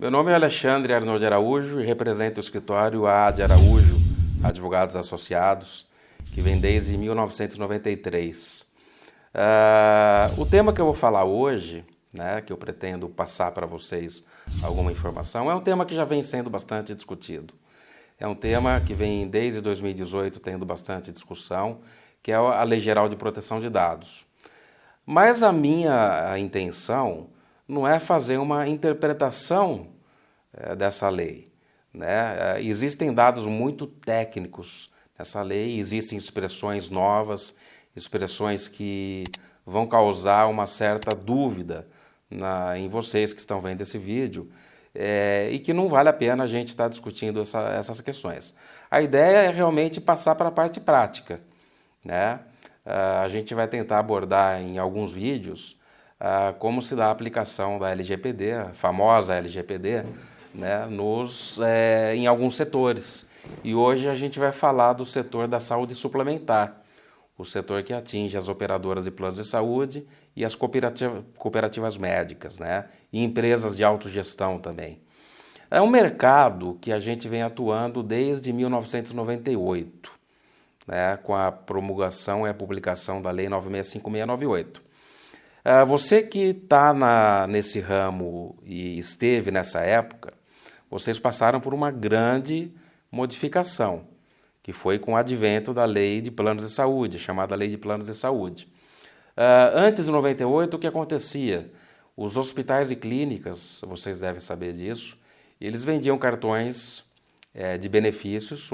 Meu nome é Alexandre Arnold Araújo e represento o escritório A de Araújo, Advogados Associados, que vem desde 1993. O tema que eu vou falar hoje, que eu pretendo passar para vocês alguma informação, é um tema que já vem sendo bastante discutido. É um tema que vem desde 2018 tendo bastante discussão, que é a Lei Geral de Proteção de Dados. Mas a minha intenção não é fazer uma interpretação dessa lei. Existem dados muito técnicos nessa lei, existem expressões novas, expressões que vão causar uma certa dúvida em vocês que estão vendo esse vídeo, e que não vale a pena a gente estar discutindo essas questões. A ideia é realmente passar para a parte prática. A gente vai tentar abordar em alguns vídeos como se dá a aplicação da LGPD, a famosa LGPD, em alguns setores. E hoje a gente vai falar do setor da saúde suplementar, o setor que atinge as operadoras de planos de saúde e as cooperativas médicas, e empresas de autogestão também. É um mercado que a gente vem atuando desde 1998, com a promulgação e a publicação da Lei 965698. Você que está nesse ramo e esteve nessa época, vocês passaram por uma grande modificação, que foi com o advento da Lei de Planos de Saúde, chamada Lei de Planos de Saúde. Antes de 98, o que acontecia? Os hospitais e clínicas, vocês devem saber disso, eles vendiam cartões de benefícios,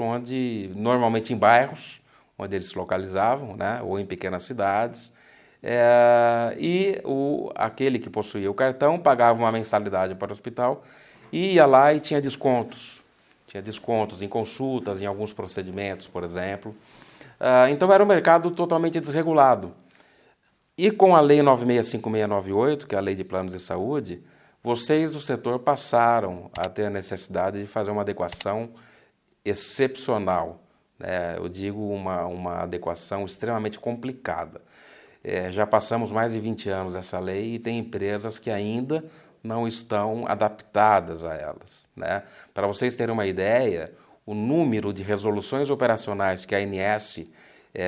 normalmente em bairros, onde eles se localizavam, ou em pequenas cidades, aquele que possuía o cartão pagava uma mensalidade para o hospital e ia lá e tinha descontos. Tinha descontos em consultas, em alguns procedimentos, por exemplo. Então era um mercado totalmente desregulado. E com a Lei 965698, que é a Lei de Planos de Saúde, vocês do setor passaram a ter a necessidade de fazer uma adequação excepcional. Eu digo uma adequação extremamente complicada. Já passamos mais de 20 anos dessa lei e tem empresas que ainda não estão adaptadas a elas. Para vocês terem uma ideia, o número de resoluções operacionais que a ANS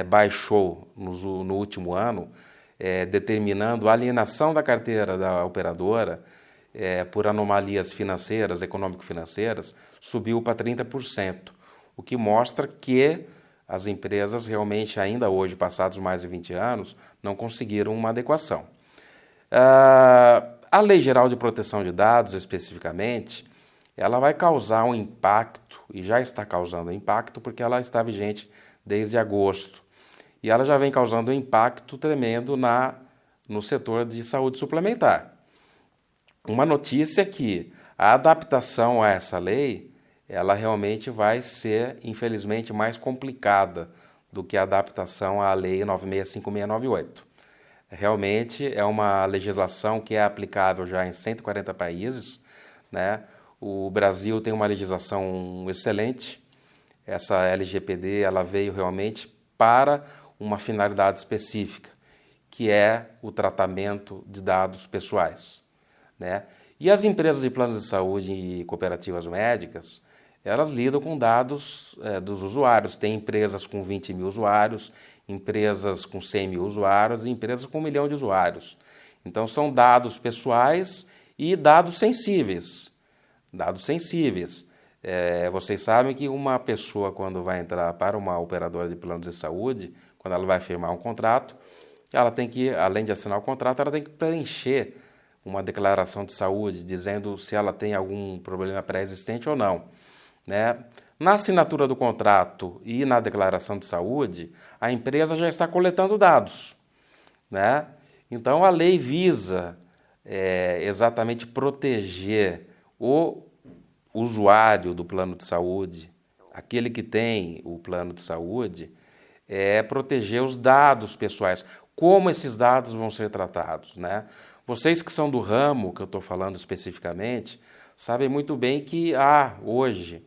baixou no último ano, determinando a alienação da carteira da operadora por anomalias financeiras, econômico-financeiras, subiu para 30%, o que mostra que as empresas realmente, ainda hoje, passados mais de 20 anos, não conseguiram uma adequação. A Lei Geral de Proteção de Dados, especificamente, ela vai causar um impacto, e já está causando impacto, porque ela está vigente desde agosto. E ela já vem causando um impacto tremendo no setor de saúde suplementar. Uma notícia é que a adaptação a essa lei ela realmente vai ser, infelizmente, mais complicada do que a adaptação à Lei 965698. Realmente é uma legislação que é aplicável já em 140 países. O Brasil tem uma legislação excelente. Essa LGPD ela veio realmente para uma finalidade específica, que é o tratamento de dados pessoais. E as empresas de planos de saúde e cooperativas médicas, elas lidam com dados dos usuários. Tem empresas com 20 mil usuários, empresas com 100 mil usuários e empresas com 1 milhão de usuários. Então, são dados pessoais e dados sensíveis. Dados sensíveis. Vocês sabem que uma pessoa, quando vai entrar para uma operadora de planos de saúde, quando ela vai firmar um contrato, ela tem que, além de assinar o contrato, ela tem que preencher uma declaração de saúde, dizendo se ela tem algum problema pré-existente ou não. Na assinatura do contrato e na declaração de saúde, a empresa já está coletando dados. Então, a lei visa exatamente proteger o usuário do plano de saúde, aquele que tem o plano de saúde, proteger os dados pessoais. Como esses dados vão ser tratados? Vocês que são do ramo, que eu estou falando especificamente, sabem muito bem que há hoje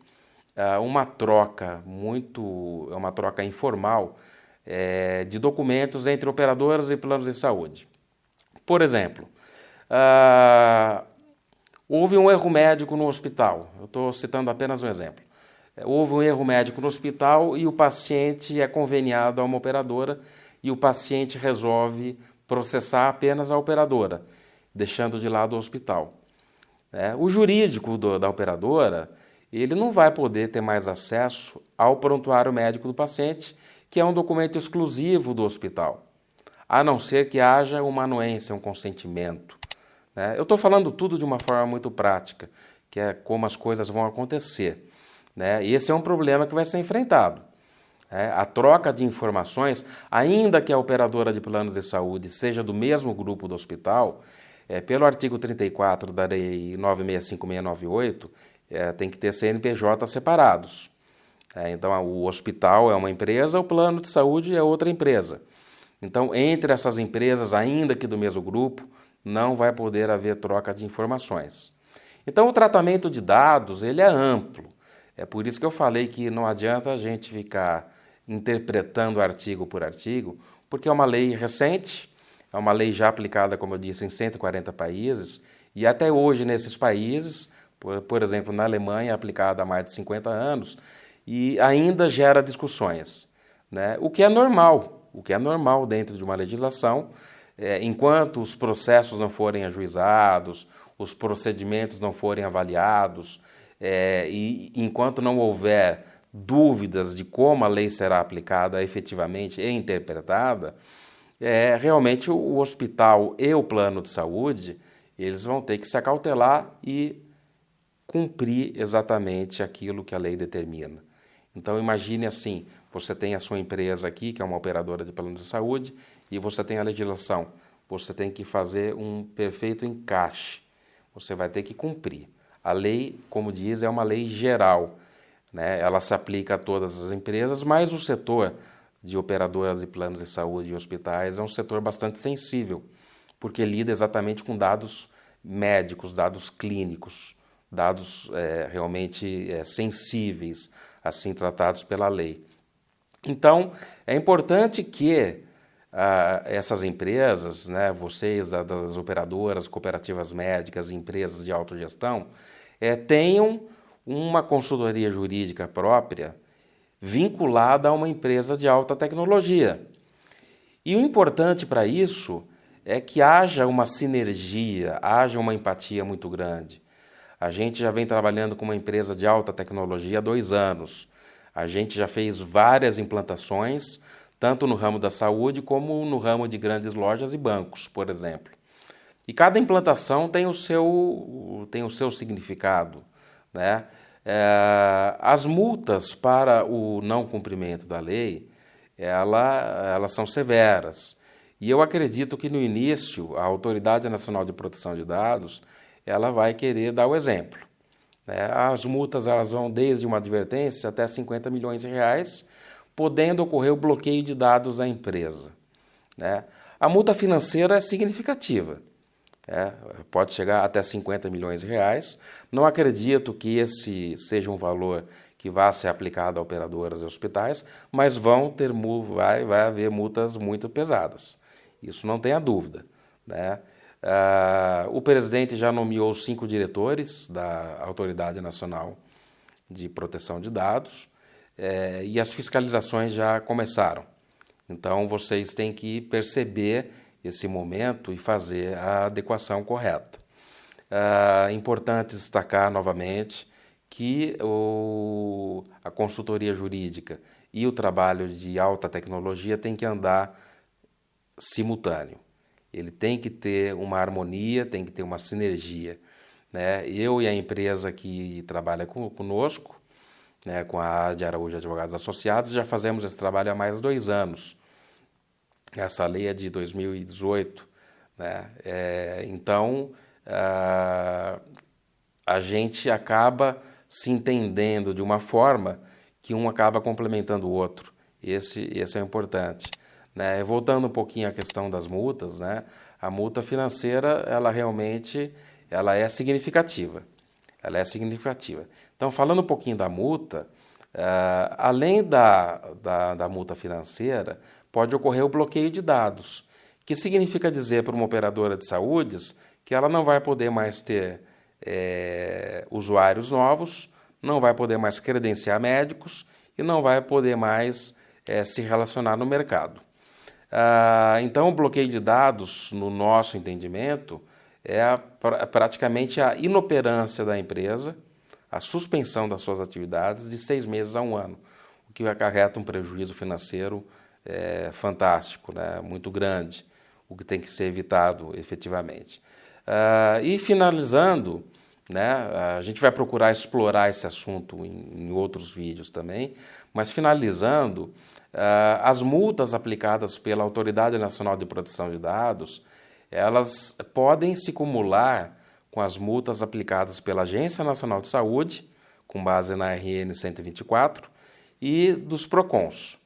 uma troca informal de documentos entre operadoras e planos de saúde. Por exemplo, Houve um erro médico no hospital. Eu estou citando apenas um exemplo. Houve um erro médico no hospital e o paciente é conveniado a uma operadora e o paciente resolve processar apenas a operadora, deixando de lado o hospital. O jurídico da operadora, ele não vai poder ter mais acesso ao prontuário médico do paciente, que é um documento exclusivo do hospital, a não ser que haja uma anuência, um consentimento. Eu estou falando tudo de uma forma muito prática, que é como as coisas vão acontecer. E esse é um problema que vai ser enfrentado. A troca de informações, ainda que a operadora de planos de saúde seja do mesmo grupo do hospital, pelo artigo 34 da Lei 965698, tem que ter CNPJ separados. Então, o hospital é uma empresa, o plano de saúde é outra empresa. Então, entre essas empresas, ainda que do mesmo grupo, não vai poder haver troca de informações. Então, o tratamento de dados ele é amplo. É por isso que eu falei que não adianta a gente ficar interpretando artigo por artigo, porque é uma lei recente, é uma lei já aplicada, como eu disse, em 140 países, e até hoje nesses países, por exemplo, na Alemanha, é aplicada há mais de 50 anos, e ainda gera discussões. O que é normal dentro de uma legislação, enquanto os processos não forem ajuizados, os procedimentos não forem avaliados, e enquanto não houver dúvidas de como a lei será aplicada efetivamente e interpretada, realmente o hospital e o plano de saúde, eles vão ter que se acautelar e cumprir exatamente aquilo que a lei determina. Então imagine assim, você tem a sua empresa aqui, que é uma operadora de plano de saúde, e você tem a legislação. Você tem que fazer um perfeito encaixe. Você vai ter que cumprir. A lei, como diz, é uma lei geral. Ela se aplica a todas as empresas, mas o setor de operadoras de planos de saúde e hospitais é um setor bastante sensível, porque lida exatamente com dados médicos, dados clínicos, dados realmente sensíveis, assim tratados pela lei. Então, é importante que essas empresas, vocês das operadoras, cooperativas médicas, empresas de autogestão, tenham uma consultoria jurídica própria vinculada a uma empresa de alta tecnologia. E o importante para isso é que haja uma sinergia, haja uma empatia muito grande. A gente já vem trabalhando com uma empresa de alta tecnologia há 2 anos. A gente já fez várias implantações, tanto no ramo da saúde como no ramo de grandes lojas e bancos, por exemplo. E cada implantação tem o seu significado. As multas para o não cumprimento da lei, elas são severas. E eu acredito que no início a Autoridade Nacional de Proteção de Dados ela vai querer dar o exemplo. As multas elas vão desde uma advertência até 50 milhões de reais, podendo ocorrer o bloqueio de dados da empresa. A multa financeira é significativa. Pode chegar até 50 milhões de reais. Não acredito que esse seja um valor que vá ser aplicado a operadoras e hospitais, mas vai haver multas muito pesadas. Isso não tenha dúvida. O presidente já nomeou 5 diretores da Autoridade Nacional de Proteção de Dados e as fiscalizações já começaram. Então, vocês têm que perceber esse momento e fazer a adequação correta. É importante destacar novamente que a consultoria jurídica e o trabalho de alta tecnologia tem que andar simultâneo. Ele tem que ter uma harmonia, tem que ter uma sinergia. Eu e a empresa que trabalha conosco, com a de Araújo Advogados Associados, já fazemos esse trabalho há mais de 2 anos. Essa lei é de 2018. Então, a gente acaba se entendendo de uma forma que um acaba complementando o outro. Esse é o importante. Voltando um pouquinho à questão das multas, a multa financeira ela realmente é significativa. Ela é significativa. Então, falando um pouquinho da multa, além da multa financeira, pode ocorrer o bloqueio de dados, que significa dizer para uma operadora de saúde que ela não vai poder mais ter usuários novos, não vai poder mais credenciar médicos e não vai poder mais se relacionar no mercado. Então, o bloqueio de dados, no nosso entendimento, é praticamente a inoperância da empresa, a suspensão das suas atividades de 6 meses a 1 ano, o que acarreta um prejuízo financeiro fantástico, né? Muito grande, o que tem que ser evitado efetivamente. E finalizando, né, a gente vai procurar explorar esse assunto em outros vídeos também, mas finalizando, as multas aplicadas pela Autoridade Nacional de Proteção de Dados, elas podem se acumular com as multas aplicadas pela Agência Nacional de Saúde, com base na RN 124, e dos PROCONs,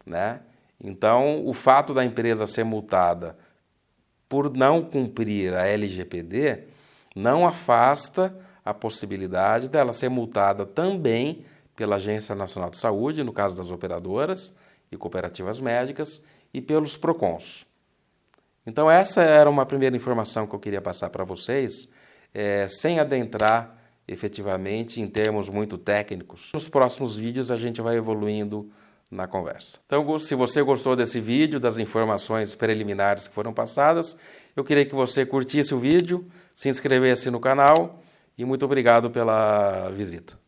né? Então, o fato da empresa ser multada por não cumprir a LGPD não afasta a possibilidade dela ser multada também pela Agência Nacional de Saúde, no caso das operadoras e cooperativas médicas, e pelos PROCONs. Então, essa era uma primeira informação que eu queria passar para vocês, sem adentrar efetivamente em termos muito técnicos. Nos próximos vídeos a gente vai evoluindo na conversa. Então, se você gostou desse vídeo, das informações preliminares que foram passadas, eu queria que você curtisse o vídeo, se inscrevesse no canal e muito obrigado pela visita.